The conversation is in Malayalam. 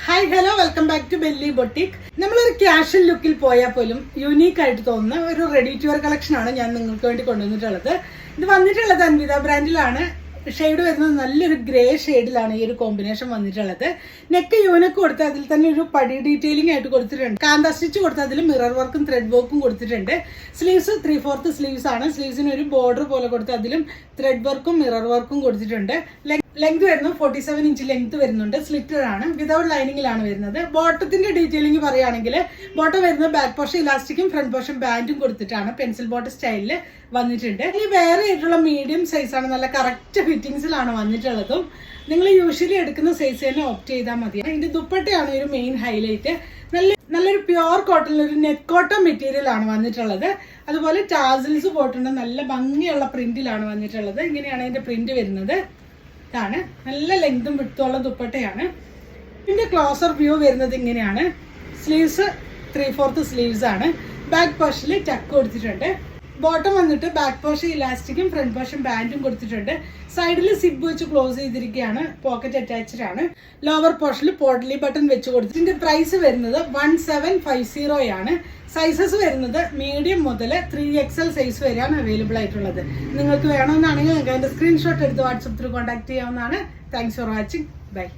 Hi hello welcome back to belly boutique. നമ്മളൊരു ക്യാഷ്വൽ ലുക്കിൽ പോയാൽ പോലും യൂണീക്ക് ആയിട്ട് തോന്നുന്ന ഒരു റെഡി ടു വെയർ കളക്ഷൻ ആണ് ഞാൻ നിങ്ങൾക്ക് വേണ്ടി കൊണ്ടുവന്നിട്ടുള്ളത്. ഇത് വന്നിട്ടുള്ളത് അൻവിത ബ്രാൻഡിലാണ്. ഷെയ്ഡ് വരുന്നത് നല്ലൊരു ഗ്രേ ഷെയ്ഡിലാണ് ഈ ഒരു കോമ്പിനേഷൻ വന്നിട്ടുള്ളത്. നെക്ക് യൂനക്ക് കൊടുത്ത് അതിൽ തന്നെ ഒരു പടി ഡീറ്റെയിലിംഗ് ആയിട്ട് കൊടുത്തിട്ടുണ്ട്. കാന്ത സ്റ്റിച്ച് കൊടുത്ത് അതിൽ മിറർ വർക്കും ത്രെഡ് വർക്കും കൊടുത്തിട്ടുണ്ട്. സ്ലീവ്സ് 3/4 സ്ലീവ്സ് ആണ്. സ്ലീവ്സിന് ഒരു ബോർഡർ പോലെ കൊടുത്ത് അതിലും ത്രെഡ് വർക്കും മിറർ വർക്കും കൊടുത്തിട്ടുണ്ട്. ലെങ്ത് വരുന്നത് 47 ഇഞ്ച് ലെങ്ത് വരുന്നുണ്ട്. സ്ലിറ്റഡ് ആണ്, വിതൗട്ട് ലൈനിങ്ങിലാണ് വരുന്നത്. ബോട്ടത്തിന്റെ ഡീറ്റെയിലിംഗ് പറയുകയാണെങ്കിൽ ബോട്ടം വരുന്നത് ബാക്ക് പോർഷൻ ഇലാസ്റ്റിക്കും ഫ്രണ്ട് പോർഷൻ ബാൻഡും കൊടുത്തിട്ടാണ് പെൻസിൽ ബോട്ടം സ്റ്റൈലിൽ വന്നിട്ടുണ്ട്. ഈ വേറെ ആയിട്ടുള്ള മീഡിയം സൈസ് ആണ്, നല്ല കറക്റ്റ് ഫിറ്റിംഗ്സിലാണ് വന്നിട്ടുള്ളതും. നിങ്ങൾ യൂഷ്വലി എടുക്കുന്ന സൈസ് തന്നെ ഓപ്റ്റ് ചെയ്താൽ മതി. ഇതിന്റെ ദുപ്പട്ടയാണ് ഒരു മെയിൻ ഹൈലൈറ്റ്. നല്ലൊരു പ്യുവർ കോട്ടൺ, ഒരു നെറ്റ് കോട്ടൺ മെറ്റീരിയൽ ആണ് വന്നിട്ടുള്ളത്. അതുപോലെ ടാസിൽസ് പോയിട്ടുണ്ട്, നല്ല ഭംഗിയുള്ള പ്രിന്റിലാണ് വന്നിട്ടുള്ളത്. ഇങ്ങനെയാണ് ഇതിന്റെ പ്രിന്റ് വരുന്നത്. ഇതാണ് നല്ല ലെങ്തും വിട്ടുള്ള ദുപ്പട്ടയാണ്. ഇതിന്റെ ക്ലോസർ വ്യൂ വരുന്നത് ഇങ്ങനെയാണ്. സ്ലീവ്സ് 3/4 സ്ലീവ്സ് ആണ്. ബാക്ക് പോർഷനിൽ ടക്ക് കൊടുത്തിട്ടുണ്ട്. ബോട്ടം വന്നിട്ട് ബാക്ക് പോർഷൻ ഇലാസ്റ്റിക്കും ഫ്രണ്ട് പോർഷൻ ബാൻഡും കൊടുത്തിട്ടുണ്ട്. സൈഡിൽ സിബ് വെച്ച് ക്ലോസ് ചെയ്തിരിക്കുകയാണ്. പോക്കറ്റ് അറ്റാച്ച്ഡ് ആണ്. ലോവർ പോർഷനിൽ പോഡ്ലി ബട്ടൺ വെച്ച് കൊടുത്തിട്ടുണ്ട്. പ്രൈസ് വരുന്നത് 1750 ആണ്. സൈസസ് വരുന്നത് മീഡിയം മുതൽ 3XL സൈസ് വരെയാണ് അവൈലബിൾ ആയിട്ടുള്ളത്. നിങ്ങൾക്ക് വേണമെന്നാണെങ്കിൽ നിങ്ങൾക്ക് അതിന്റെ സ്ക്രീൻഷോട്ട് എടുത്ത് വാട്സപ്പ് ത്രൂ കോൺടാക്ട് ചെയ്യാവുന്നതാണ്. Thanks for watching. ബൈ.